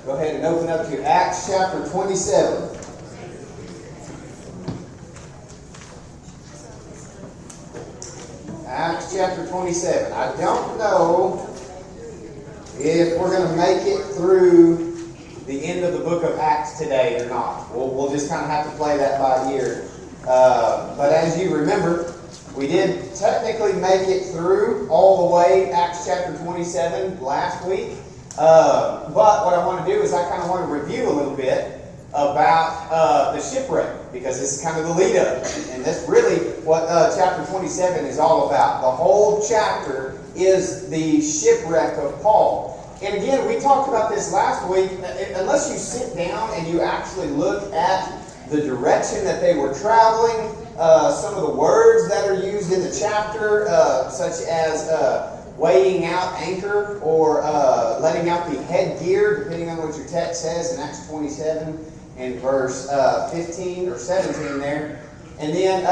Go ahead and open up to Acts chapter 27. Acts chapter 27. I don't know if we're going to make it through the end of the book of Acts today or not. We'll just kind of have to play that by ear. But as you remember, we did technically make it through all the way Acts chapter 27 last week. But what I want to do is I kind of want to review a little bit about the shipwreck, because this is kind of the lead up. And that's really what chapter 27 is all about. The whole chapter is the shipwreck of Paul. And again, we talked about this last week. Unless you sit down and you actually look at the direction that they were traveling, some of the words that are used in the chapter, such as weighing out anchor or letting out the headgear, depending on what your text says in Acts 27 and verse 15 or 17 there. And then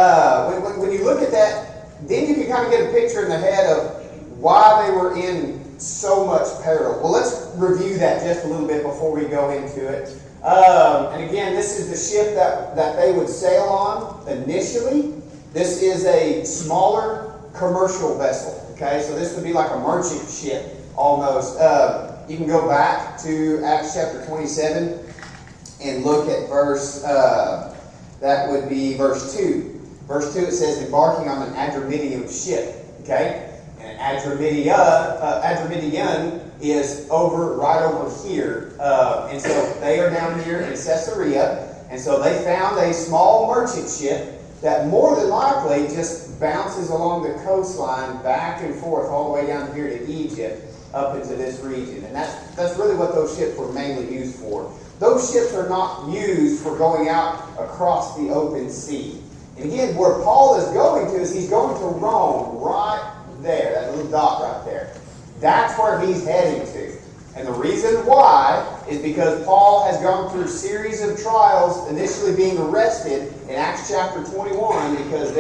when you look at that, then you can kind of get a picture in the head of why they were in so much peril. Well, let's review that just a little bit before we go into it. And again, this is the ship that they would sail on initially. This is a smaller commercial vessel. Okay, so this would be like a merchant ship almost. You can go back to Acts chapter 27 and look at verse, that would be verse 2. Verse 2, it says, embarking on an Adramyttian ship. Okay, and Adramyttian is right over here. And so they are down here in Caesarea. And so they found a small merchant ship that more than likely just bounces along the coastline back and forth all the way down here to Egypt up into this region. And that's really what those ships were mainly used for. Those ships are not used for going out across the open sea. And again, where Paul is going to is he's going to Rome right there, that little dot right there. That's where he's heading to. And the reason why is because Paul has gone through a series of trials, initially being arrested in Acts chapter 21 because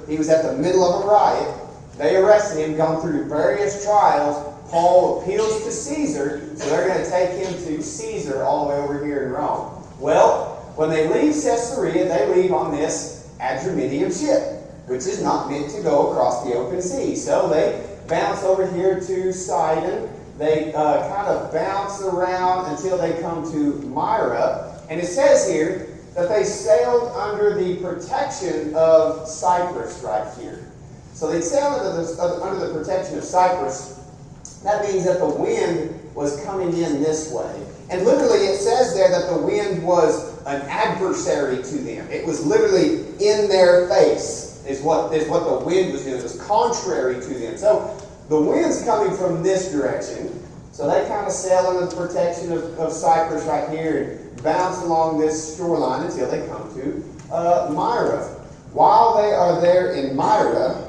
he was at the middle of a riot. They arrested him, gone through various trials. Paul appeals to Caesar, so they're going to take him to Caesar all the way over here in Rome. Well, when they leave Caesarea, they leave on this Adramyttian ship, which is not meant to go across the open sea. So they bounce over here to Sidon. They kind of bounce around until they come to Myra. And it says here that they sailed under the protection of Cyprus right here. So they sailed under the protection of Cyprus. That means that the wind was coming in this way. And literally it says there that the wind was an adversary to them. It was literally in their face is what the wind was doing. It was contrary to them. So the wind's coming from this direction. So they kind of sail under the protection of Cyprus right here and bounce along this shoreline until they come to Myra. While they are there in Myra,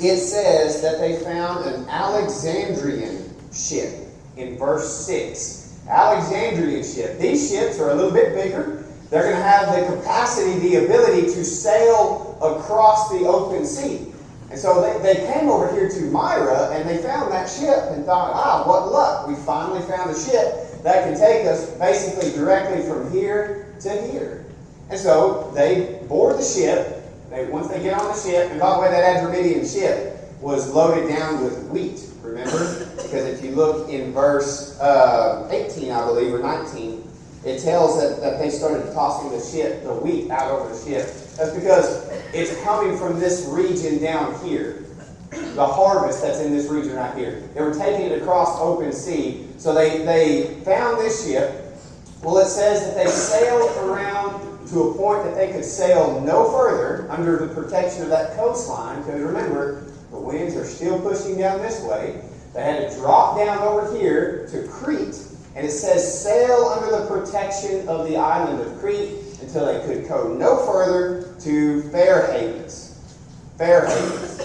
it says that they found an Alexandrian ship in verse 6. Alexandrian ship. These ships are a little bit bigger. They're going to have the capacity, the ability to sail across the open sea. And so they came over here to Myra and they found that ship and thought, what luck. We finally found a ship that can take us basically directly from here to here. And so they board the ship. Once they get on the ship, and by the way, that Adramyttian ship was loaded down with wheat, remember? Because if you look in verse 18, I believe, or 19, it tells that they started tossing the wheat out over the ship. That's because it's coming from this region down here. The harvest that's in this region right here. They were taking it across open sea. So they found this ship. Well, it says that they sailed around to a point that they could sail no further under the protection of that coastline. Because remember, the winds are still pushing down this way. They had to drop down over here to Crete. And it says sail under the protection of the island of Crete until they could go no further to Fair Havens. Fair Havens.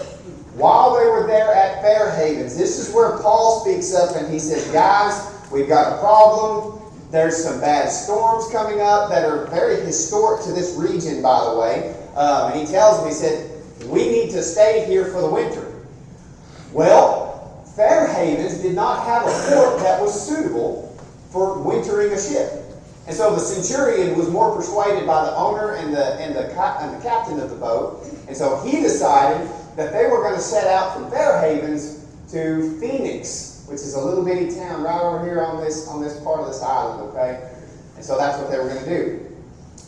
While they were there at Fair Havens, this is where Paul speaks up and he says, guys, we've got a problem. There's some bad storms coming up that are very historic to this region, by the way. And he tells them, he said, we need to stay here for the winter. Well, Fair Havens did not have a port that was suitable for wintering a ship. And so the centurion was more persuaded by the owner and the captain of the boat. And so he decided that they were going to set out from their havens to Phoenix, which is a little bitty town right over here on this part of this island, okay? And so that's what they were going to do.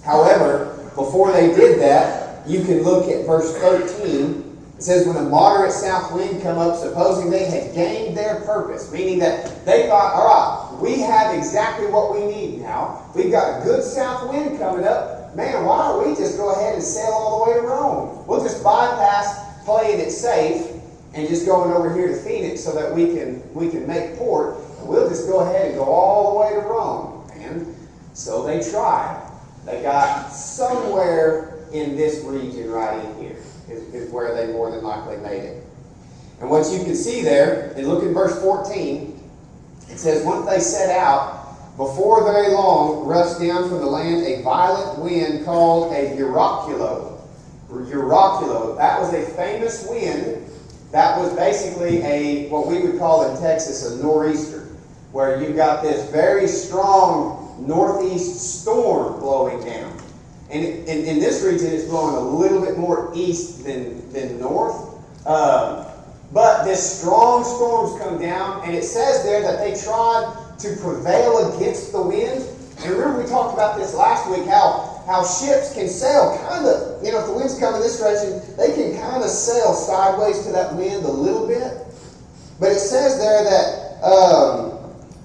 However, before they did that, you can look at verse 13. It says, when a moderate south wind come up, supposing they had gained their purpose, meaning that they thought, all right, we have exactly what we need now. We've got a good south wind coming up. Man, why don't we just go ahead and sail all the way to Rome? We'll just bypass playing it safe and just going over here to Phoenix so that we can make port. And we'll just go ahead and go all the way to Rome. And so they tried. They got somewhere in this region right in here is where they more than likely made it. And what you can see there, and look at verse 14, it says, once they set out, before very long rushed down from the land a violent wind called a Euraculo. Euraculo, that was a famous wind. That was basically what we would call in Texas a nor'easter, where you've got this very strong northeast storm blowing down. And in this region, it's blowing a little bit more east than north. But this strong storms come down, and it says there that they tried to prevail against the wind. And remember we talked about this last week, how ships can sail kind of, if the wind's coming this direction, they can kind of sail sideways to that wind a little bit. But it says there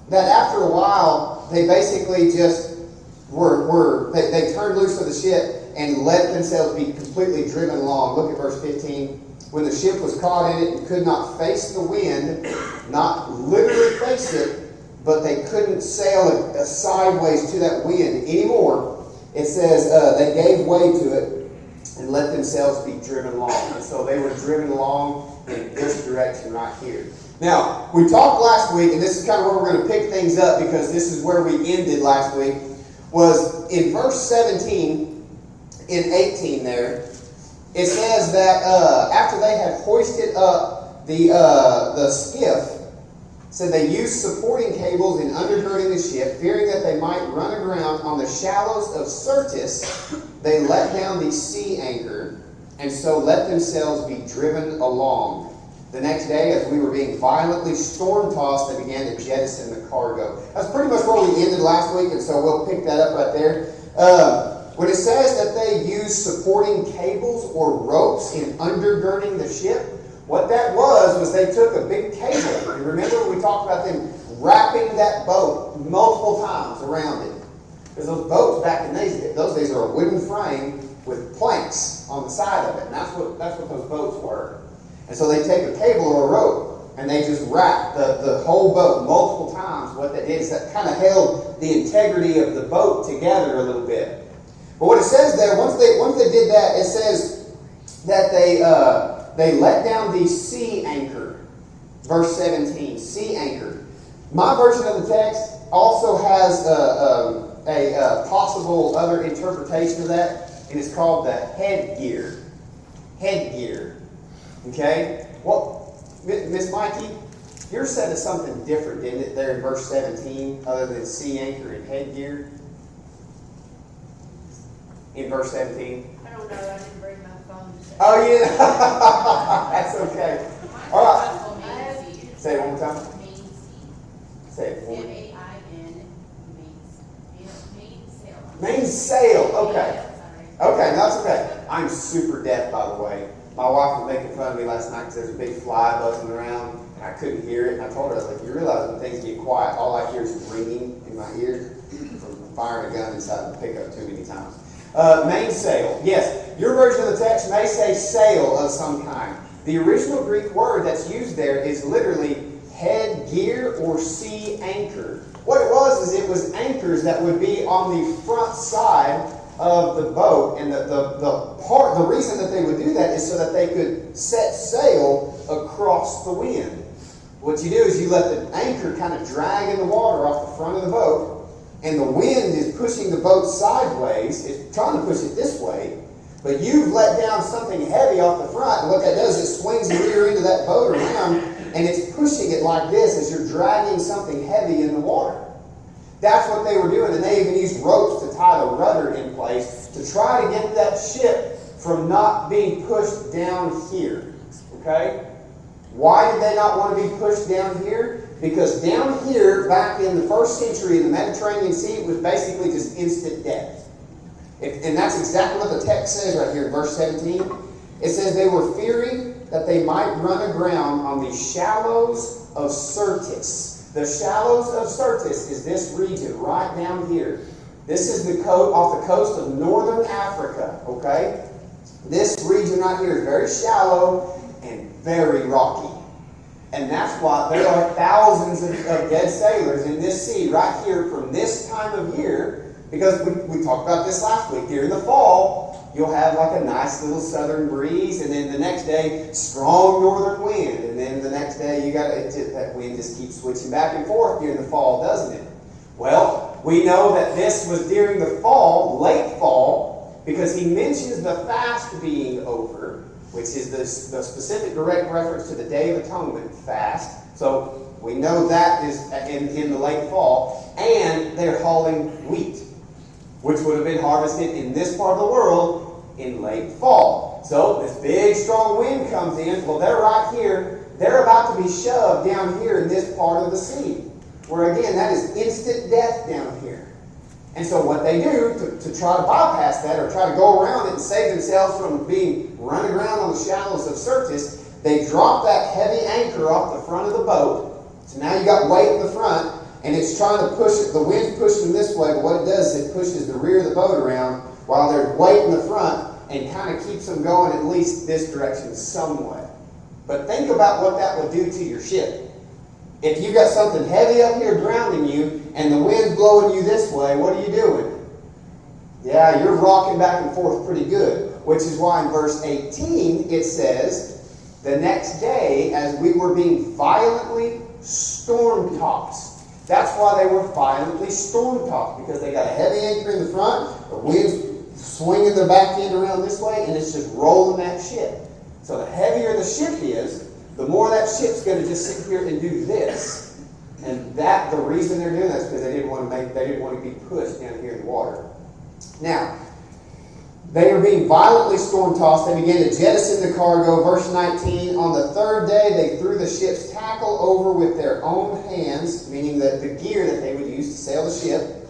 that after a while, they basically just they turned loose of the ship and let themselves be completely driven along. Look at verse 15. When the ship was caught in it and could not face the wind, not literally face it, but they couldn't sail sideways to that wind anymore, it says they gave way to it and let themselves be driven along. And so they were driven along in this direction right here. Now, we talked last week, and this is kind of where we're going to pick things up because this is where we ended last week, was in verse 17 in 18 there. It says that after they had hoisted up the skiff, said they used supporting cables in undergirding the ship, fearing that they might run aground on the shallows of Syrtis. They let down the sea anchor, and so let themselves be driven along. The next day, as we were being violently storm-tossed, they began to jettison the cargo. That's pretty much where we ended last week, and so we'll pick that up right there. When it says that they used supporting cables or ropes in undergirding the ship, what that was they took a big cable. You remember we talked about them wrapping that boat multiple times around it. Because those boats back in those days are a wooden frame with planks on the side of it. And that's what those boats were. And so they take a cable or a rope and they just wrap the whole boat multiple times. What that did is that kind of held the integrity of the boat together a little bit. But what it says there, once they did that, it says that they let down the sea anchor. Verse 17, sea anchor. My version of the text also has a possible other interpretation of that, and it's called the headgear. Headgear. Okay? Well, Miss Mikey, yours said something different, didn't it, there in verse 17, other than sea anchor and headgear? In verse 17? I don't know. I didn't bring my phone. Oh, yeah. That's okay. All right. Say it one more time. Say it one more time. Mainsail. Okay. Okay, that's okay. I'm super deaf, by the way. My wife was making fun of me last night because there's a big fly buzzing around, and I couldn't hear it. And I told her, I was like, you realize when things get quiet, all I hear is ringing in my ears from firing a gun inside the pickup too many times. Mainsail. Yes, your version of the text may say sail of some kind. The original Greek word that's used there is literally headgear or sea anchor. What it was anchors that would be on the front side of the boat, and the reason that they would do that is so that they could set sail across the wind. What you do is you let the anchor kind of drag in the water off the front of the boat, and the wind is pushing the boat sideways. It's trying to push it this way, but you've let down something heavy off the front, and what that does is it swings the rear end of that boat around, and it's pushing it like this as you're dragging something heavy in the water. That's what they were doing, and they even used ropes to tie the rudder in place to try to get that ship from not being pushed down here. Okay? Why did they not want to be pushed down here? Because down here, back in the first century in the Mediterranean Sea, it was basically just instant death. And that's exactly what the text says right here in verse 17. It says they were fearing that they might run aground on the shallows of Syrtis. The shallows of Syrtis is this region right down here. This is the off the coast of northern Africa. Okay? This region right here is very shallow and very rocky. And that's why there are thousands of dead sailors in this sea right here from this time of year, because we talked about this last week. During the fall, you'll have like a nice little southern breeze, and then the next day, strong northern wind, and then the next day that wind just keeps switching back and forth during the fall, doesn't it? Well, we know that this was during the fall, late fall, because he mentions the fast being over, which is the specific direct reference to the Day of Atonement fast. So we know that is in the late fall. And they're hauling wheat, which would have been harvested in this part of the world in late fall. So this big strong wind comes in. Well, they're right here. They're about to be shoved down here in this part of the sea, where again, that is instant death down here. And so what they do to try to bypass that or try to go around it and save themselves from being run aground on the shallows of Syrtis, they drop that heavy anchor off the front of the boat. So now you got weight in the front, and it's trying to push it. The wind's pushing this way, but what it does is it pushes the rear of the boat around while there's weight in the front and kind of keeps them going at least this direction somewhat. But think about what that would do to your ship. If you got something heavy up here grounding you and the wind's blowing you this way, what are you doing? Yeah, you're rocking back and forth pretty good. Which is why in verse 18 it says, the next day as we were being violently storm-tossed. That's why they were violently storm-tossed, because they got a heavy anchor in the front, the wind's swinging their back end around this way, and it's just rolling that ship. So the heavier the ship is, the more that ship's going to just sit here and do this. And the reason they're doing that is because they didn't want to be pushed down here in the water. Now, they are being violently storm-tossed. They began to jettison the cargo. Verse 19, on the third day they threw the ship's tackle over with their own hands, meaning the gear that they would use to sail the ship,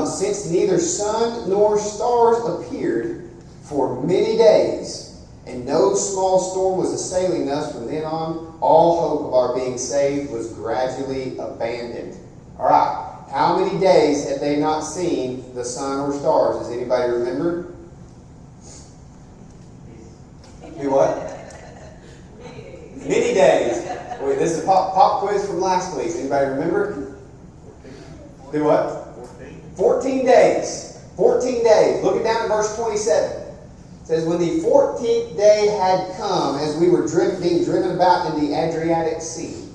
since neither sun nor stars appeared for many days. And no small storm was assailing us. From then on, all hope of our being saved was gradually abandoned. All right. How many days had they not seen the sun or stars? Does anybody remember? Do what? Many days. Wait, this is a pop quiz from last week. Anybody remember? Do what? 14 days. 14 days. Looking down at verse 27. It says, when the 14th day had come, as we were being driven about in the Adriatic Sea,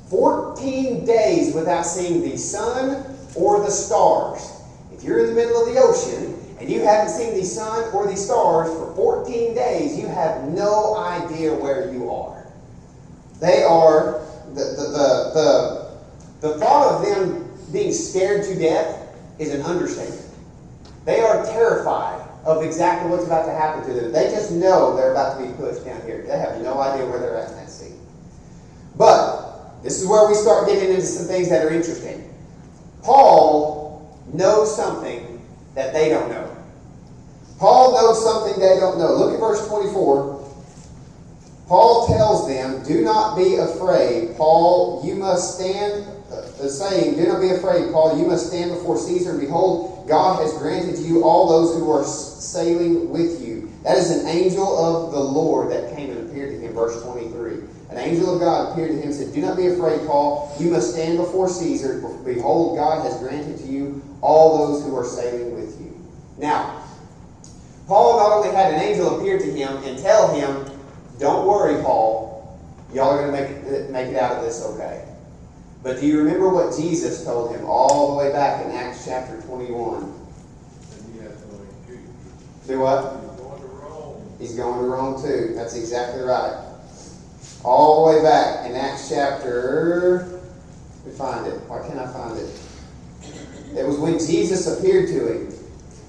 14 days without seeing the sun or the stars. If you're in the middle of the ocean and you haven't seen the sun or the stars for 14 days, you have no idea where you are. They are, the thought of them being scared to death is an understatement. They are terrified of exactly what's about to happen to them. They just know they're about to be pushed down here. They have no idea where they're at in that sea. But this is where we start getting into some things that are interesting. Paul knows something that they don't know. Paul knows something they don't know. Look at verse 24. Paul tells them, do not be afraid, Paul, you must stand, saying, do not be afraid, Paul, you must stand before Caesar, and behold, God has granted to you all those who are sailing with you. That is an angel of the Lord that came and appeared to him, verse 23. An angel of God appeared to him and said, do not be afraid, Paul, you must stand before Caesar, behold, God has granted to you all those who are sailing with you. Now, Paul not only had an angel appear to him and tell him, don't worry, Paul, y'all are going to make it out of this okay. But do you remember what Jesus told him all the way back in Acts chapter 21? Do what? He's going to Rome too. That's exactly right. All the way back in Acts chapter... Let me find it. Why can't I find it? It was when Jesus appeared to him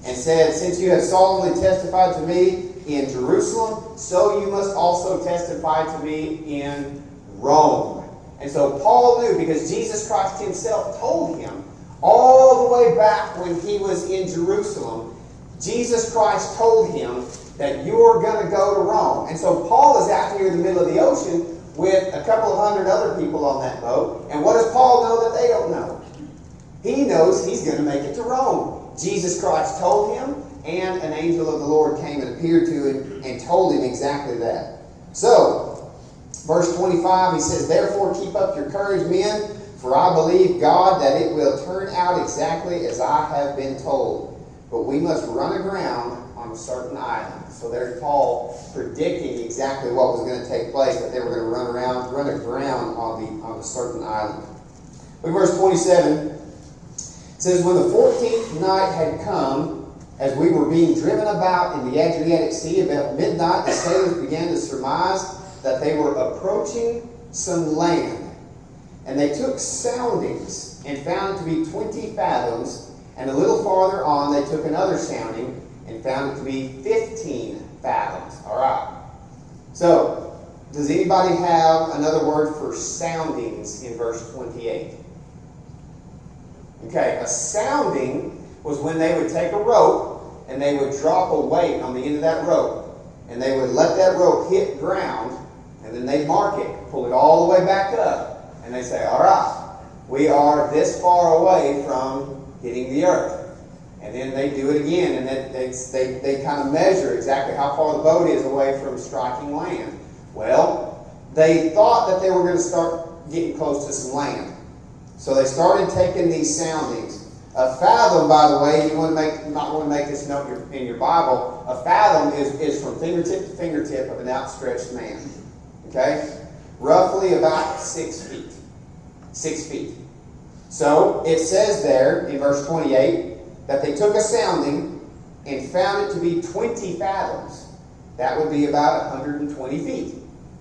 and said, "Since you have solemnly testified to me in Jerusalem, so you must also testify to me in Rome." And so Paul knew, because Jesus Christ himself told him all the way back when he was in Jerusalem, Jesus Christ told him that you're going to go to Rome. And so Paul is out here in the middle of the ocean with a couple of hundred other people on that boat. And what does Paul know that they don't know? He knows he's going to make it to Rome. Jesus Christ told him, and an angel of the Lord came and appeared to him and told him exactly that. So, verse 25, he says, "Therefore keep up your courage, men, for I believe God that it will turn out exactly as I have been told. But we must run aground on a certain island." So there's Paul predicting exactly what was going to take place, that they were going to run aground on a certain island. Look at verse 27. It says, "When the 14th night had come, as we were being driven about in the Adriatic Sea, about midnight, the sailors began to surmise that they were approaching some land. And they took soundings and found it to be 20 fathoms. And a little farther on, they took another sounding and found it to be 15 fathoms." All right. So, does anybody have another word for soundings in verse 28? Okay, a sounding was when they would take a rope and they would drop a weight on the end of that rope. And they would let that rope hit ground, and then they'd mark it, pull it all the way back up. And they say, "All right, we are this far away from hitting the earth." And then they do it again, and then they kind of measure exactly how far the boat is away from striking land. Well, they thought that they were going to start getting close to some land. So they started taking these soundings. A fathom, by the way, you might want to make this note in your Bible, a fathom is from fingertip to fingertip of an outstretched man. Okay? Roughly about 6 feet. 6 feet. So it says there in verse 28 that they took a sounding and found it to be 20 fathoms. That would be about 120 feet.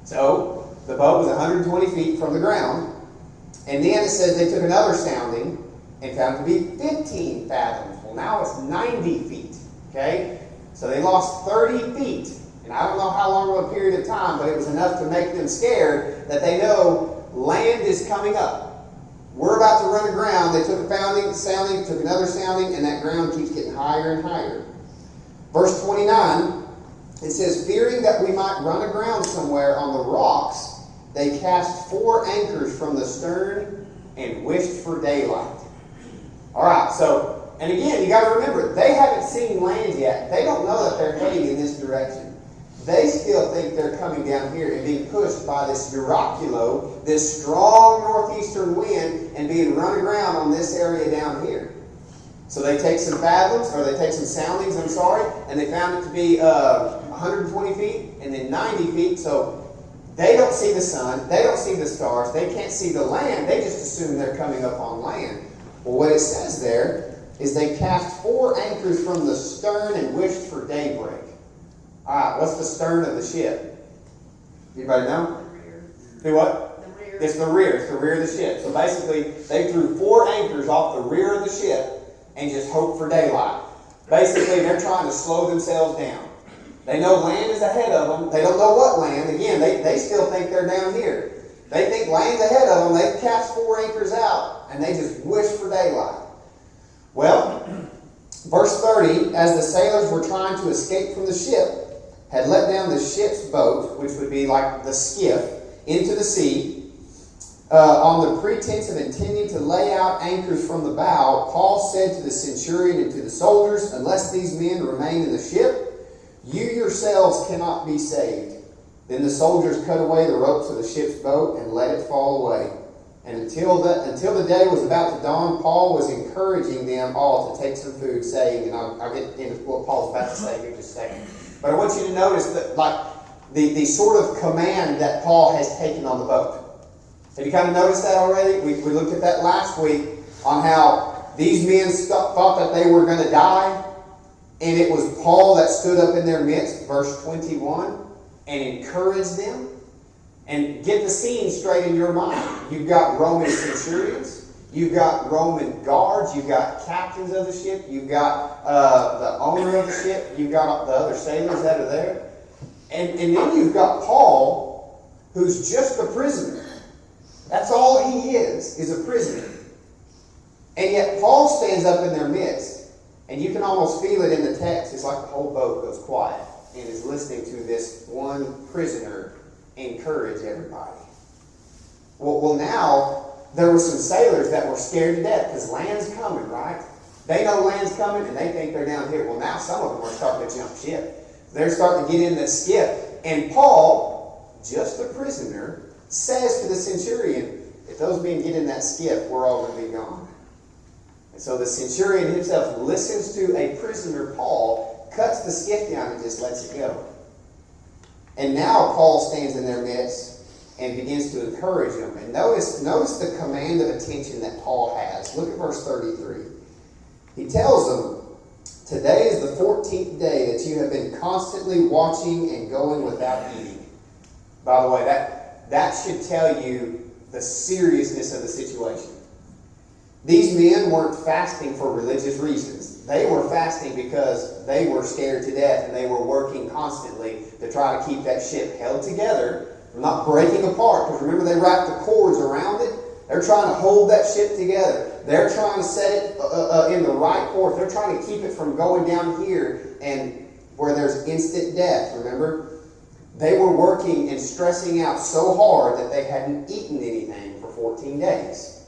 So the boat was 120 feet from the ground. And then it says they took another sounding and found it to be 15 fathoms. Well, now it's 90 feet. Okay? So they lost 30 feet. And I don't know how long of a period of time, but it was enough to make them scared that they know land is coming up. We're about to run aground. They took a sounding, took another sounding, and that ground keeps getting higher and higher. Verse 29, it says, "Fearing that we might run aground somewhere on the rocks, they cast 4 anchors from the stern and wished for daylight." All right, so, and again, you got to remember, they haven't seen land yet. They don't know that they're heading in this direction. They still think they're coming down here and being pushed by this Euraculo, this strong northeastern wind, and being run aground on this area down here. So they take some fathoms, or they take some soundings, and they found it to be 120 feet and then 90 feet. So they don't see the sun, they don't see the stars, they can't see the land, they just assume they're coming up on land. Well, what it says there is they cast 4 anchors from the stern and wished for daybreak. All right, what's the stern of the ship? Anybody know? The rear. Do what? The rear. It's the rear. It's the rear of the ship. So basically, they threw 4 anchors off the rear of the ship and just hoped for daylight. Basically, they're trying to slow themselves down. They know land is ahead of them. They don't know what land. Again, they still think they're down here. They think land's ahead of them. They cast 4 anchors out, and they just wish for daylight. Well, verse 30, as the sailors were trying to escape from the ship, had let down the ship's boat, which would be like the skiff, into the sea, on the pretense of intending to lay out anchors from the bow, Paul said to the centurion and to the soldiers, "Unless these men remain in the ship, you yourselves cannot be saved." Then the soldiers cut away the ropes of the ship's boat and let it fall away. And until the day was about to dawn, Paul was encouraging them all to take some food, saying, and I'll get into what Paul's about to say here in just a second. But I want you to notice that, like, the sort of command that Paul has taken on the boat. Have you kind of noticed that already? We looked at that last week on how these men thought that they were going to die, and it was Paul that stood up in their midst, verse 21, and encouraged them. And get the scene straight in your mind. You've got Roman centurions. You've got Roman guards. You've got captains of the ship. You've got the owner of the ship. You've got the other sailors that are there. And then you've got Paul, who's just a prisoner. That's all he is a prisoner. And yet Paul stands up in their midst, and you can almost feel it in the text. It's like the whole boat goes quiet and is listening to this one prisoner encourage everybody. Well, now there were some sailors that were scared to death because land's coming, right? They know land's coming and they think they're down here. Well, now some of them are starting to jump ship. They're starting to get in the skiff. And Paul, just a prisoner, says to the centurion, if those men get in that skiff, we're all going to be gone. And so the centurion himself listens to a prisoner, Paul, cuts the skiff down and just lets it go. And now Paul stands in their midst and begins to encourage them. And notice the command of attention that Paul has. Look at verse 33. He tells them, today is the 14th day that you have been constantly watching and going without eating. By the way, that should tell you the seriousness of the situation. These men weren't fasting for religious reasons. They were fasting because they were scared to death and they were working constantly to try to keep that ship held together, not breaking apart. Because remember, they wrapped the cords around it. They're trying to hold that ship together. They're trying to set it in the right course. They're trying to keep it from going down here and where there's instant death. Remember? They were working and stressing out so hard that they hadn't eaten anything for 14 days.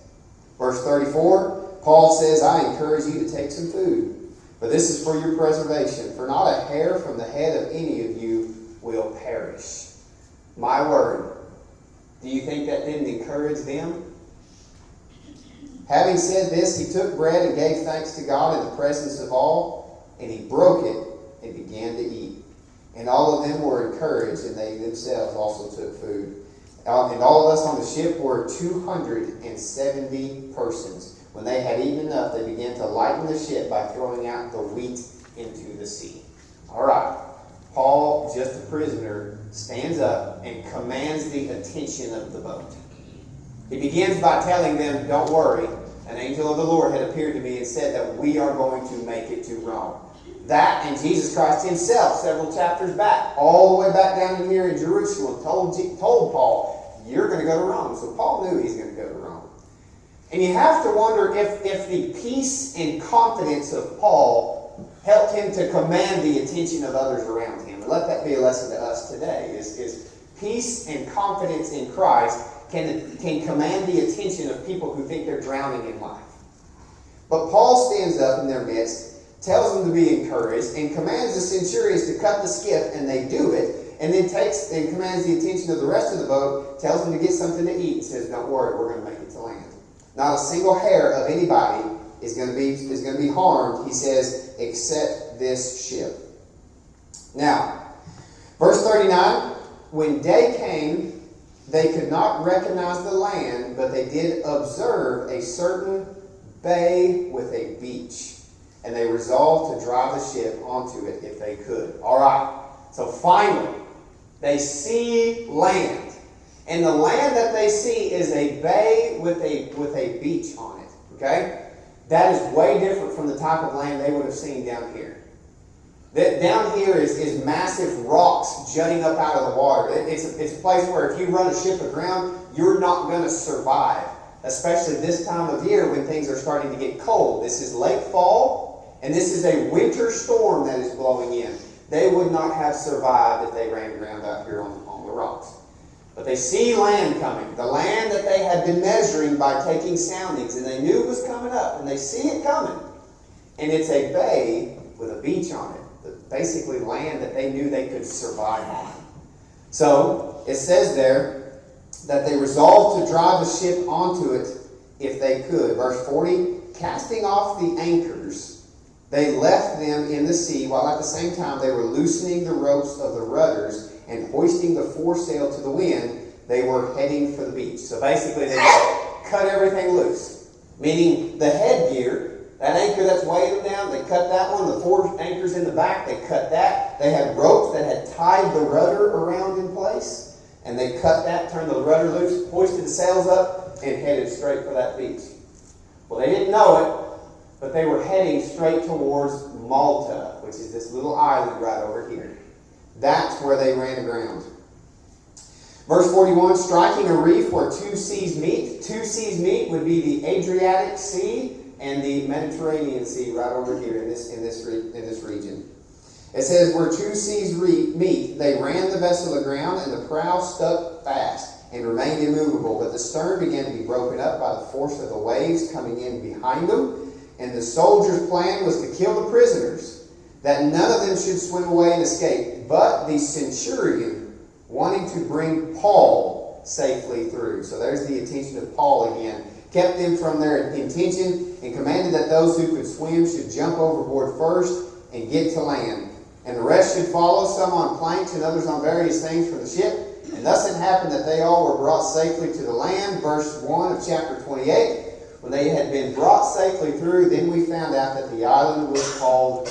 Verse 34, Paul says, I encourage you to take some food, but this is for your preservation, for not a hair from the head of any of you will perish. My word. Do you think that didn't encourage them? Having said this, he took bread and gave thanks to God in the presence of all, and he broke it and began to eat. And all of them were encouraged, and they themselves also took food. And all of us on the ship were 270 persons. When they had eaten enough, they began to lighten the ship by throwing out the wheat into the sea. All right. Paul, just a prisoner, stands up and commands the attention of the boat. He begins by telling them, don't worry. An angel of the Lord had appeared to me and said that we are going to make it to Rome. That and Jesus Christ himself, several chapters back, all the way back down in here in Jerusalem, told Paul, you're going to go to Rome. So Paul knew he's going to go to Rome. And you have to wonder if the peace and confidence of Paul helped him to command the attention of others around him. And let that be a lesson to us today, is peace and confidence in Christ can command the attention of people who think they're drowning in life. But Paul stands up in their midst, tells them to be encouraged, and commands the centurions to cut the skiff, and they do it, and then takes and commands the attention of the rest of the boat, tells them to get something to eat, and says, don't worry, we're going to make it to land. Not a single hair of anybody is going to be harmed, he says, except this ship. Now, verse 39, when day came, they could not recognize the land, but they did observe a certain bay with a beach. And they resolved to drive the ship onto it if they could. All right. So finally, they see land. And the land that they see is a bay with a beach on it. Okay? That is way different from the type of land they would have seen down here. Down here is massive rocks jutting up out of the water. It's a place where if you run a ship aground, you're not going to survive. Especially this time of year when things are starting to get cold. This is late fall, and this is a winter storm that is blowing in. They would not have survived if they ran aground out here on the rocks. But they see land coming. The land that they had been measuring by taking soundings, and they knew it was coming up, and they see it coming. And it's a bay with a beach on it. Basically land that they knew they could survive on. So, it says there that they resolved to drive the ship onto it if they could. Verse 40, casting off the anchors, they left them in the sea, while at the same time they were loosening the ropes of the rudders and hoisting the foresail to the wind. They were heading for the beach. So basically they cut everything loose. Meaning the headgear, that anchor that's weighing them down, they cut that one. The four anchors in the back, they cut that. They had ropes that had tied the rudder around in place. And they cut that, turned the rudder loose, hoisted the sails up, and headed straight for that beach. Well, they didn't know it, but they were heading straight towards Malta, which is this little island right over here. That's where they ran aground. Verse 41, striking a reef where two seas meet. Two seas meet would be the Adriatic Sea and the Mediterranean Sea right over here in this region. It says, where two seas meet, they ran the vessel aground, and the prow stuck fast and remained immovable. But the stern began to be broken up by the force of the waves coming in behind them. And the soldiers' plan was to kill the prisoners, that none of them should swim away and escape. But the centurion, wanting to bring Paul safely through. So there's the intention of Paul again. Kept them from their intention and commanded that those who could swim should jump overboard first and get to land. And the rest should follow, some on planks and others on various things from the ship. And thus it happened that they all were brought safely to the land. Verse 1 of chapter 28. When they had been brought safely through, then we found out that the island was called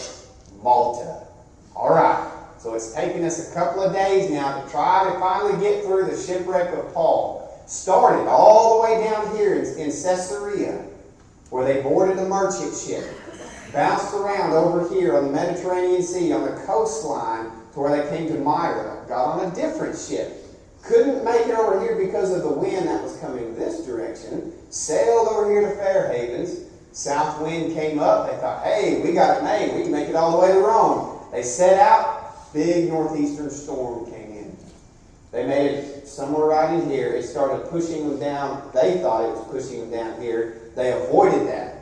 Malta. All right. So it's taken us a couple of days now to try to finally get through the shipwreck of Paul. Started all the way down here in Caesarea, where they boarded a merchant ship. Bounced around over here on the Mediterranean Sea, on the coastline, to where they came to Myra. Got on a different ship. Couldn't make it over here because of the wind that was coming this direction. Sailed over here to Fair Havens. South wind came up. They thought, hey, we got it made. We can make it all the way to Rome. They set out. Big northeastern storm came in. They made it somewhere right in here. It started pushing them down. They thought it was pushing them down here. They avoided that.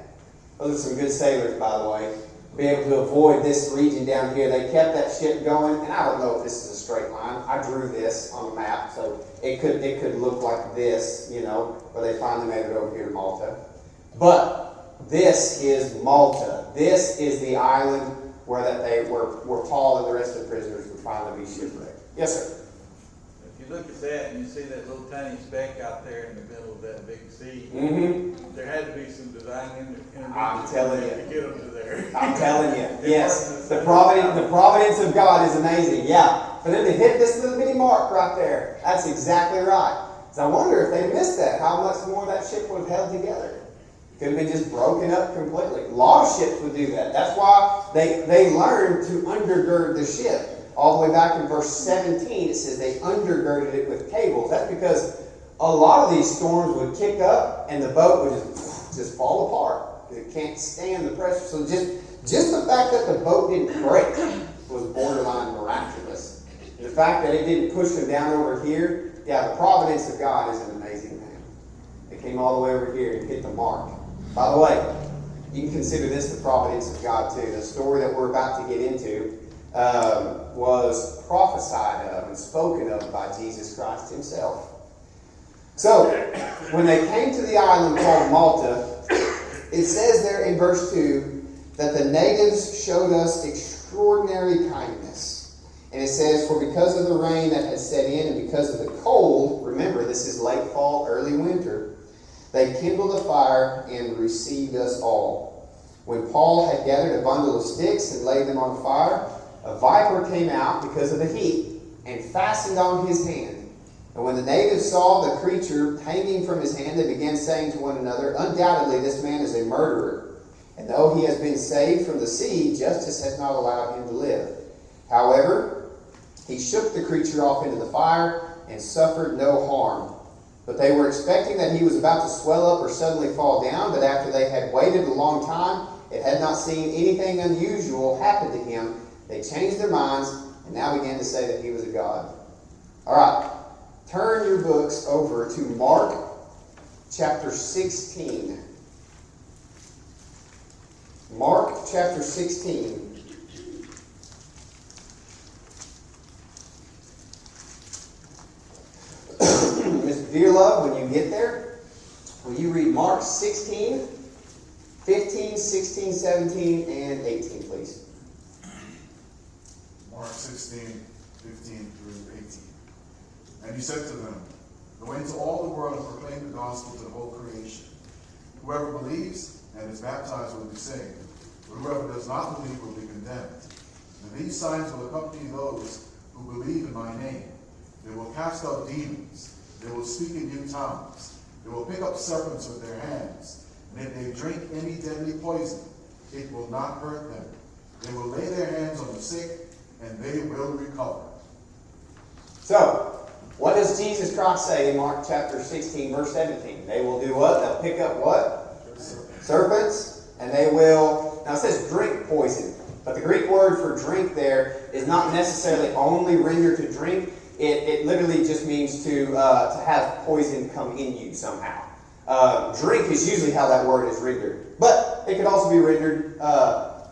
Those are some good sailors, by the way. Be able to avoid this region down here. They kept that ship going, and I don't know if this is a straight line. I drew this on a map, so it could look like this, where they finally made it over here to Malta. But this is Malta. This is the island where Paul and the rest of the prisoners would finally be shipwrecked. Yes, sir. If you look at that and you see that little tiny speck out there in the middle of that big sea, there had to be some divine intervention. I'm telling you. To get them to there. I'm telling you. Yes. The providence of God is amazing. Yeah. For them to hit this little bitty mark right there. That's exactly right. So I wonder if they missed that, how much more that ship would have held together. Could have been just broken up completely. A lot of ships would do that. That's why they learned to undergird the ship. All the way back in verse 17, it says they undergirded it with cables. That's because a lot of these storms would kick up and the boat would just fall apart because it can't stand the pressure. So just the fact that the boat didn't break was borderline miraculous. The fact that it didn't push them down over here, the providence of God is an amazing thing. They came all the way over here and hit the mark. By the way, you can consider this the providence of God too. The story that we're about to get into was prophesied of and spoken of by Jesus Christ himself. So, when they came to the island called Malta, it says there in verse 2 that the natives showed us extraordinary kindness. And it says, for because of the rain that had set in and because of the cold, remember this is late fall, early winter, they kindled a fire and received us all. When Paul had gathered a bundle of sticks and laid them on fire, a viper came out because of the heat and fastened on his hand. And when the natives saw the creature hanging from his hand, they began saying to one another, undoubtedly this man is a murderer. And though he has been saved from the sea, justice has not allowed him to live. However, he shook the creature off into the fire and suffered no harm. But they were expecting that he was about to swell up or suddenly fall down. But after they had waited a long time, it had not seen anything unusual happen to him. They changed their minds and now began to say that he was a god. All right. Turn your books over to Mark chapter 16. Mark chapter 16. Mr. Dearlove, when you get there, will you read Mark 16, 15, 16, 17, and 18, please? Mark 16, 15 through 18. And he said to them, go into all the world and proclaim the gospel to the whole creation. Whoever believes and is baptized will be saved, but whoever does not believe will be condemned. And these signs will accompany those who believe in my name. They will cast out demons. They will speak in new tongues. They will pick up serpents with their hands. And if they drink any deadly poison, it will not hurt them. They will lay their hands on the sick, and they will recover. So, what does Jesus Christ say in Mark chapter 16, verse 17? They will do what? They'll pick up what? Serpents. And they will, now it says drink poison. But the Greek word for drink there is not necessarily only render to drink. It literally just means to have poison come in you somehow. Drink is usually how that word is rendered. But it could also be rendered,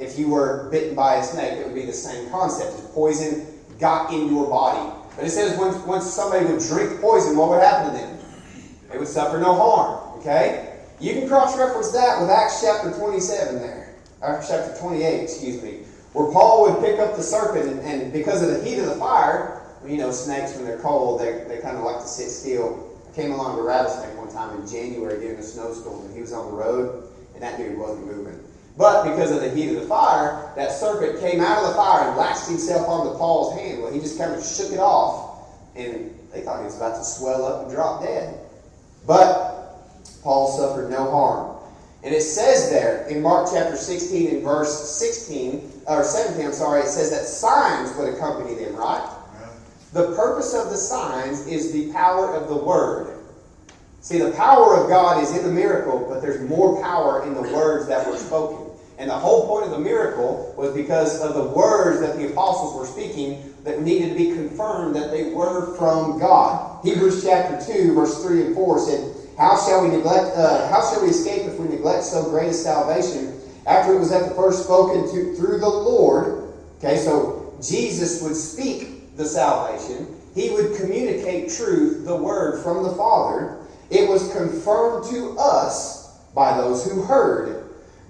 if you were bitten by a snake, it would be the same concept. As poison got in your body. But it says once somebody would drink poison, what would happen to them? They would suffer no harm. Okay? You can cross-reference that with Acts chapter 27 there. Acts chapter 28, excuse me. Where Paul would pick up the serpent, and because of the heat of the fire, you know, snakes when they're cold, they kind of like to sit still. I came along with a rattlesnake one time in January during a snowstorm, and he was on the road, and that dude wasn't moving. But because of the heat of the fire, that serpent came out of the fire and latched himself onto Paul's hand. Well, he just kind of shook it off, and they thought he was about to swell up and drop dead. But Paul suffered no harm. And it says there in Mark chapter 16 and verse 17, it says that signs would accompany them, right? Yeah. The purpose of the signs is the power of the word. See, the power of God is in the miracle, but there's more power in the words that were spoken. And the whole point of the miracle was because of the words that the apostles were speaking that needed to be confirmed that they were from God. Hebrews chapter 2, verse 3 and 4 said, How shall we escape if we neglect so great a salvation, after it was at the first spoken through the Lord? Okay, so Jesus would speak the salvation. He would communicate truth, the word from the Father. It was confirmed to us by those who heard.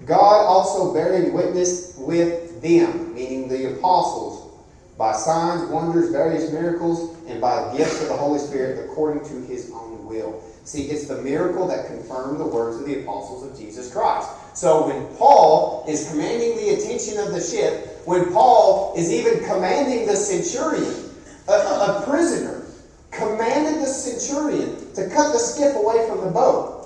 God also bearing witness with them, meaning the apostles, by signs, wonders, various miracles, and by gifts of the Holy Spirit according to his own will. See, it's the miracle that confirmed the words of the apostles of Jesus Christ. So when Paul is commanding the attention of the ship, when Paul is even commanding the centurion, a prisoner, commanded the centurion to cut the skiff away from the boat.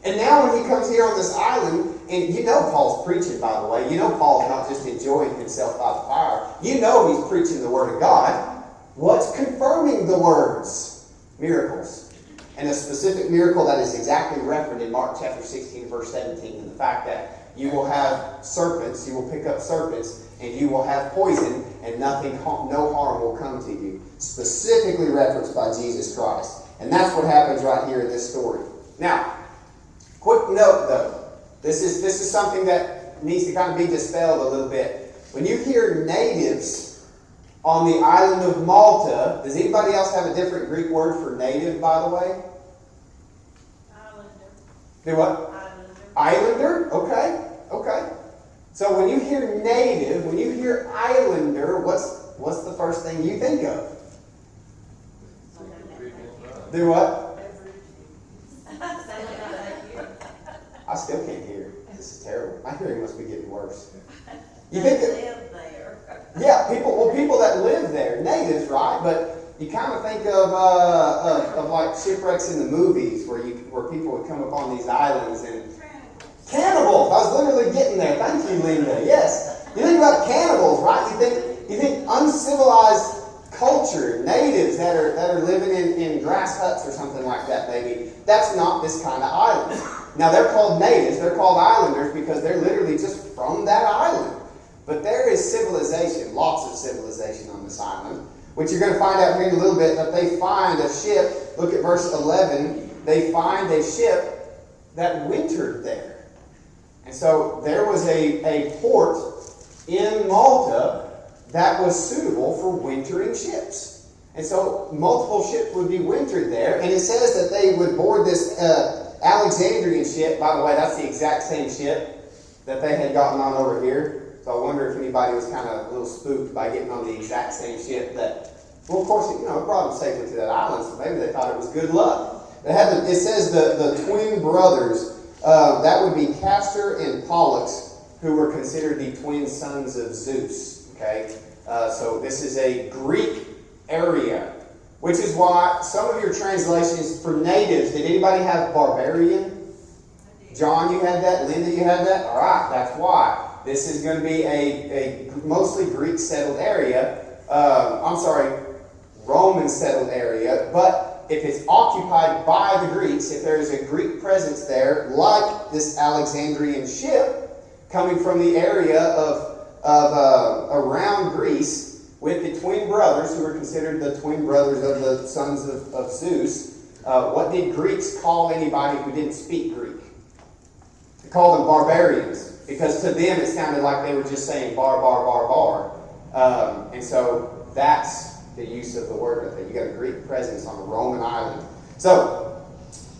And now when he comes here on this island, and you know Paul's preaching, by the way. You know Paul's not just enjoying himself by the fire. You know he's preaching the Word of God. What's confirming the words? Miracles. And a specific miracle that is exactly referenced in Mark chapter 16, verse 17, and the fact that you will have serpents, you will pick up serpents, and you will have poison, and no harm will come to you. Specifically referenced by Jesus Christ. And that's what happens right here in this story. Now, quick note though. This is something that needs to kind of be dispelled a little bit. When you hear natives on the island of Malta, does anybody else have a different Greek word for native, by the way? Islander. Do what? Islander. Islander? Okay. So when you hear native, when you hear islander, what's the first thing you think of? Do what? I still can't hear. This is terrible. My hearing must be getting worse. You think live there. Yeah, people that live there, natives, right? But you kind of think of like shipwrecks in the movies where people would come up on these islands and cannibals. I was literally getting there. Thank you, Linda. Yes, you think about cannibals, right? You think uncivilized culture, natives that are living in grass huts or something like that. Maybe that's not this kind of island. Now, they're called natives, they're called islanders because they're literally just from that island. But there is civilization, lots of civilization on this island, which you're going to find out here in a little bit, that they find a ship. Look at verse 11. They find a ship that wintered there. And so there was a port in Malta that was suitable for wintering ships. And so multiple ships would be wintered there. And it says that they would board this Alexandrian ship. By the way, that's the exact same ship that they had gotten on over here. So I wonder if anybody was kind of a little spooked by getting on the exact same ship that, well, of course, it brought them safely to that island, so maybe they thought it was good luck. It says the twin brothers, that would be Castor and Pollux, who were considered the twin sons of Zeus. Okay, so this is a Greek area, which is why some of your translations for natives, did anybody have barbarian? I John, you had that. Linda, you had that. All right, that's why. This is going to be a mostly Greek settled area. Roman settled area. But if it's occupied by the Greeks, if there is a Greek presence there, like this Alexandrian ship coming from the area of around Greece with the twin brothers, who were considered the twin brothers of the sons of Zeus, what did Greeks call anybody who didn't speak Greek? They called them barbarians, because to them it sounded like they were just saying bar, bar, bar, bar. And so that's the use of the word. That you got a Greek presence on a Roman island. So,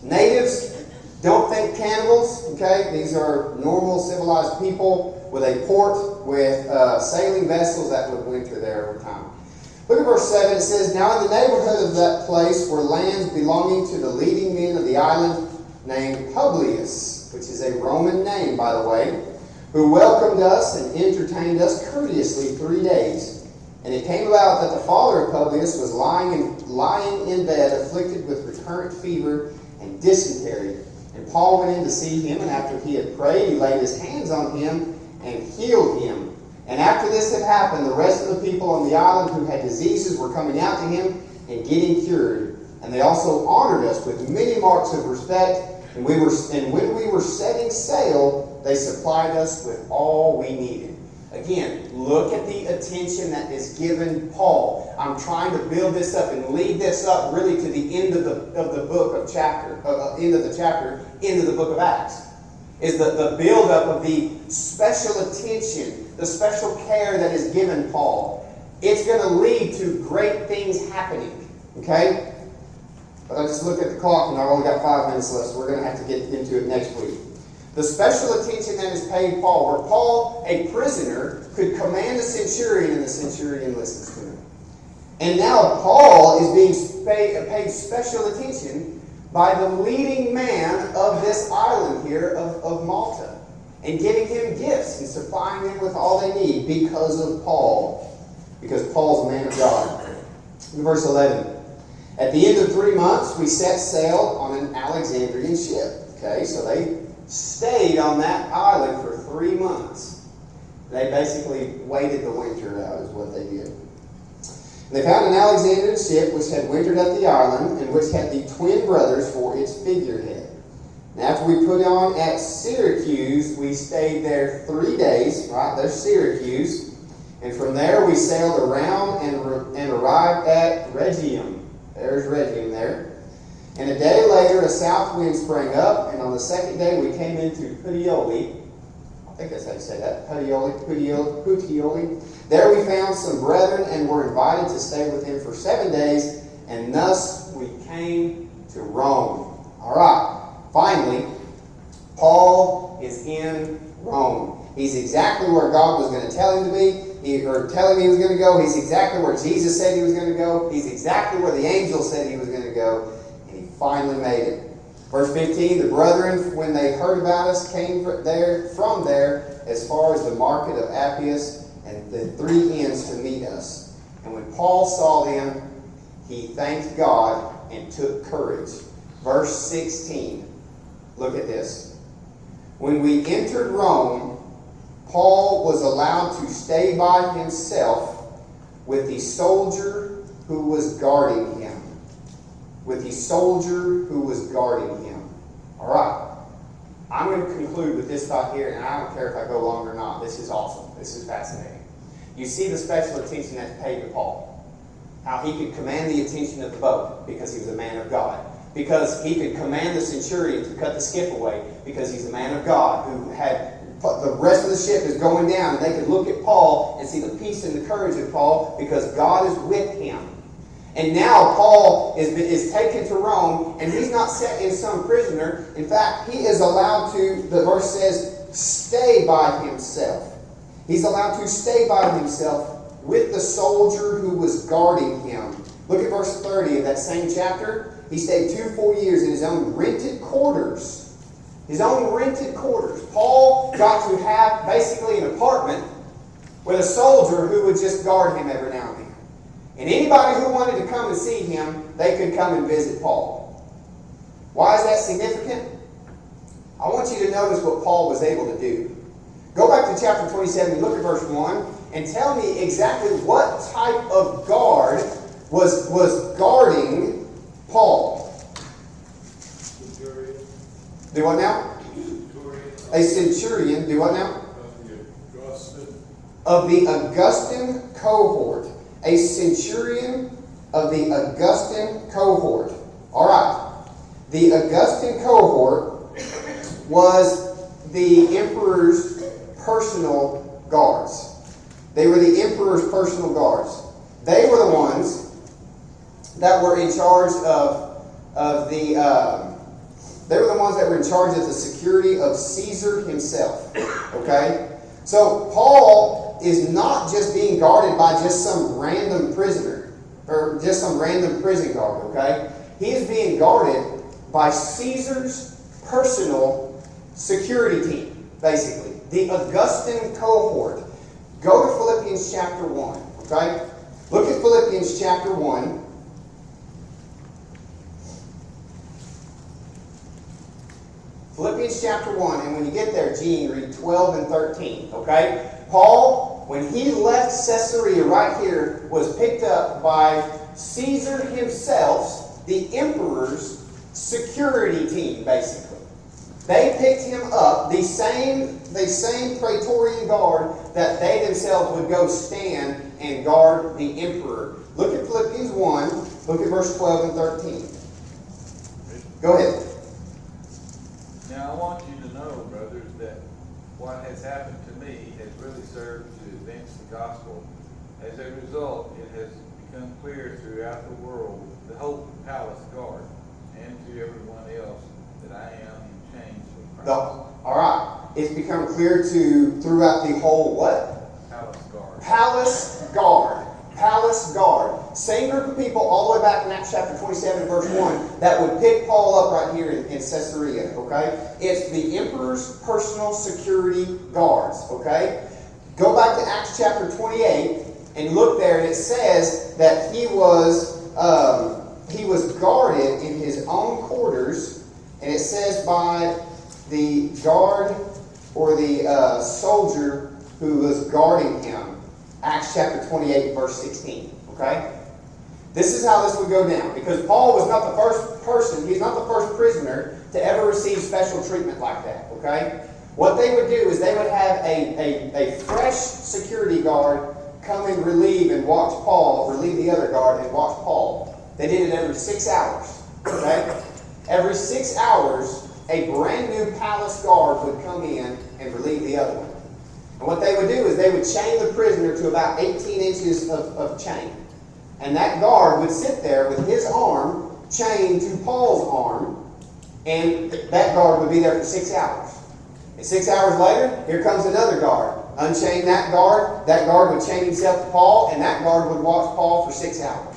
natives, don't think cannibals, okay? These are normal, civilized people with a port with sailing vessels that would winter there over time. Look at verse 7. It says, "Now in the neighborhood of that place were lands belonging to the leading men of the island, named Publius," which is a Roman name, by the way, "who welcomed us and entertained us courteously 3 days. And it came about that the father of Publius was lying in bed, afflicted with recurrent fever and dysentery. And Paul went in to see him, and after he had prayed, he laid his hands on him and healed him. And after this had happened, the rest of the people on the island who had diseases were coming out to him and getting cured. And they also honored us with many marks of respect. And when we were setting sail, they supplied us with all we needed." Again, look at the attention that is given Paul. I'm trying to build this up and lead this up really to the end of the book of chapter, end of the chapter, into the book of Acts. Is the build up of the special attention, the special care that is given Paul. It's going to lead to great things happening. Okay? But I just looked at the clock and I've only got 5 minutes left, so we're going to have to get into it next week. The special attention that is paid Paul, where Paul, a prisoner, could command a centurion and the centurion listens to him. And now Paul is being paid special attention by the leading man of this island here of Malta, and giving him gifts and supplying them with all they need because of Paul, because Paul's a man of God. In verse 11, "At the end of 3 months, we set sail on an Alexandrian ship." Okay, so they stayed on that island for 3 months. They basically waited the winter out, is what they did. And they found an Alexandrian ship which had wintered at the island, and which had the twin brothers for its figurehead. And after we put on at Syracuse, we stayed there 3 days. Right, there's Syracuse. And from there we sailed around and arrived at Rhegium. There's Rhegium there. And a day later, a south wind sprang up, and on the second day we came into Puteoli. I think that's how you say that. Puteoli. There we found some brethren and were invited to stay with them for 7 days, and thus we came to Rome. All right. Finally, Paul is in Rome. He's exactly where God was going to tell him to be, or telling me he was going to go. He's exactly where Jesus said he was going to go. He's exactly where the angel said he was going to go. Finally made it. Verse 15, "The brethren, when they heard about us, came from there as far as the market of Appius and the 3 inns to meet us. And when Paul saw them, he thanked God and took courage." Verse 16, look at this. "When we entered Rome, Paul was allowed to stay by himself with the soldier who was guarding him." With the soldier who was guarding him. All right. I'm going to conclude with this thought here, and I don't care if I go long or not. This is awesome. This is fascinating. You see the special attention that's paid to Paul. How he could command the attention of the boat because he was a man of God. Because he could command the centurion to cut the skiff away because he's a man of God who had the rest of the ship is going down, and they could look at Paul and see the peace and the courage of Paul because God is with him. And now Paul is taken to Rome, and he's not set in some prisoner. In fact, he is allowed to, the verse says, stay by himself. He's allowed to stay by himself with the soldier who was guarding him. Look at verse 30 of that same chapter. He stayed 2 full years in his own rented quarters. His own rented quarters. Paul got to have basically an apartment with a soldier who would just guard him every now and then. And anybody who wanted to come and see him, they could come and visit Paul. Why is that significant? I want you to notice what Paul was able to do. Go back to chapter 27 and look at verse 1 and tell me exactly what type of guard was guarding Paul. Centurion. Do what now? Centurion. A centurion. Do what now? Augustine. Of the Augustan cohort. A centurion of the Augustan cohort. All right. The Augustan cohort was the emperor's personal guards. They were the emperor's personal guards. They were the ones that were in charge of the. They were the ones that were in charge of the security of Caesar himself. Okay? So Paul is not just being guarded by just some random prisoner or just some random prison guard. Okay? He is being guarded by Caesar's personal security team, basically. The Augustan cohort. Go to Philippians chapter 1. Okay? Look at Philippians chapter 1. Philippians chapter 1, and when you get there, Gene, read 12 and 13. Okay? Paul, when he left Caesarea right here, was picked up by Caesar himself, the emperor's security team, basically. They picked him up, the same Praetorian guard that they themselves would go stand and guard the emperor. Look at Philippians 1, look at verse 12 and 13. Go ahead. Now I want you to know, brothers, that what has happened to me has really served to advance the gospel. As a result, it has become clear throughout the world, the whole palace guard, and to everyone else, that I am in chains for Christ. All right. It's become clear throughout the whole what? Palace guard. Palace guard. Palace guard. Same group of people all the way back in Acts chapter 27 verse 1 that would pick Paul up right here in Caesarea. Okay? It's the emperor's personal security guards. Okay? Go back to Acts chapter 28 and look there, and it says that he was guarded in his own quarters, and it says by the guard or the soldier who was guarding him. Acts chapter 28, verse 16. Okay? This is how this would go down. Because Paul was not the first person, he's not the first prisoner to ever receive special treatment like that. Okay? What they would do is they would have a fresh security guard come and relieve the other guard and watch Paul. They did it every 6 hours. Okay? Every 6 hours, a brand new palace guard would come in and relieve the other one. And what they would do is they would chain the prisoner to about 18 inches of chain. And that guard would sit there with his arm chained to Paul's arm, and that guard would be there for 6 hours. And 6 hours later, here comes another guard. Unchain that guard would chain himself to Paul, and that guard would watch Paul for 6 hours.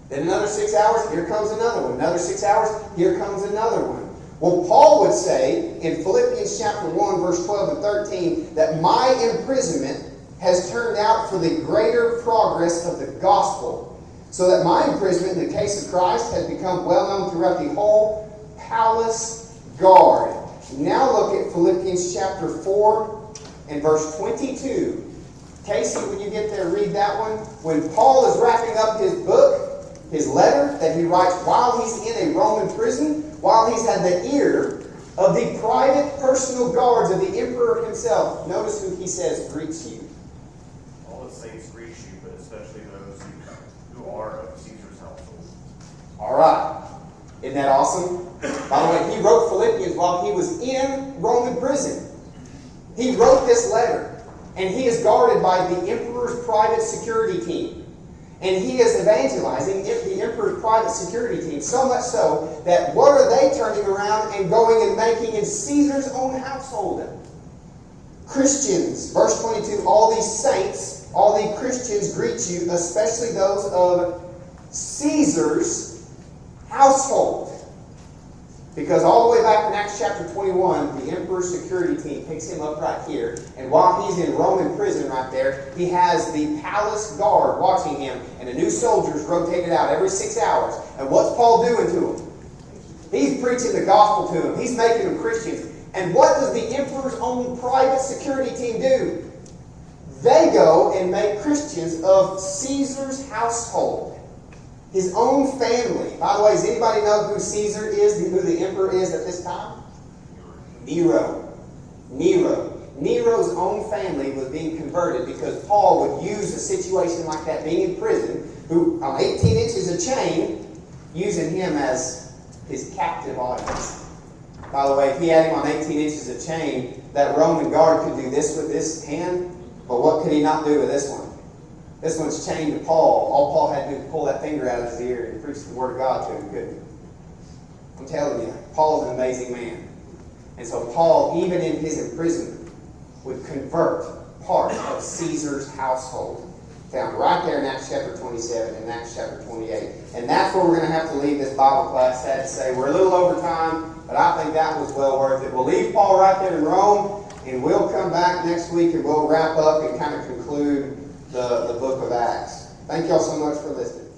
Then another 6 hours, here comes another one. Another 6 hours, here comes another one. Well, Paul would say in Philippians chapter 1, verse 12 and 13, that my imprisonment has turned out for the greater progress of the gospel, so that my imprisonment in the case of Christ has become well known throughout the whole palace guard. Now look at Philippians chapter 4 and verse 22. Casey, when you get there, read that one. When Paul is wrapping up his book, his letter that he writes while he's in a Roman prison, while he's had the ear of the private personal guards of the emperor himself. Notice who he says greets you. All the saints greet you, but especially those who are of Caesar's household. All right. Isn't that awesome? By the way, he wrote Philippians while he was in Roman prison. He wrote this letter, and he is guarded by the emperor's private security team. And he is evangelizing the emperor's private security team, so much so that what are they turning around and going and making in Caesar's own household? Christians, verse 22, all these saints, all the Christians greet you, especially those of Caesar's household. Because all the way back in Acts chapter 21, the emperor's security team picks him up right here. And while he's in Roman prison right there, he has the palace guard watching him. And the new soldiers rotated out every 6 hours. And what's Paul doing to them? He's preaching the gospel to them. He's making them Christians. And what does the emperor's own private security team do? They go and make Christians of Caesar's household. His own family. By the way, does anybody know who Caesar is, who the emperor is at this time? Nero. Nero's own family was being converted because Paul would use a situation like that, being in prison, who on 18 inches of chain, using him as his captive audience. By the way, if he had him on 18 inches of chain, that Roman guard could do this with this hand, but what could he not do with this one? This one's chained to Paul. All Paul had to do was pull that finger out of his ear and preach the word of God to him, couldn't he? I'm telling you, Paul's an amazing man. And so Paul, even in his imprisonment, would convert part of Caesar's household. Found right there in Acts chapter 27 and Acts chapter 28. And that's where we're going to have to leave this Bible class. Sad to say, we're a little over time, but I think that was well worth it. We'll leave Paul right there in Rome, and we'll come back next week and we'll wrap up and kind of conclude the book of Acts. Thank y'all so much for listening.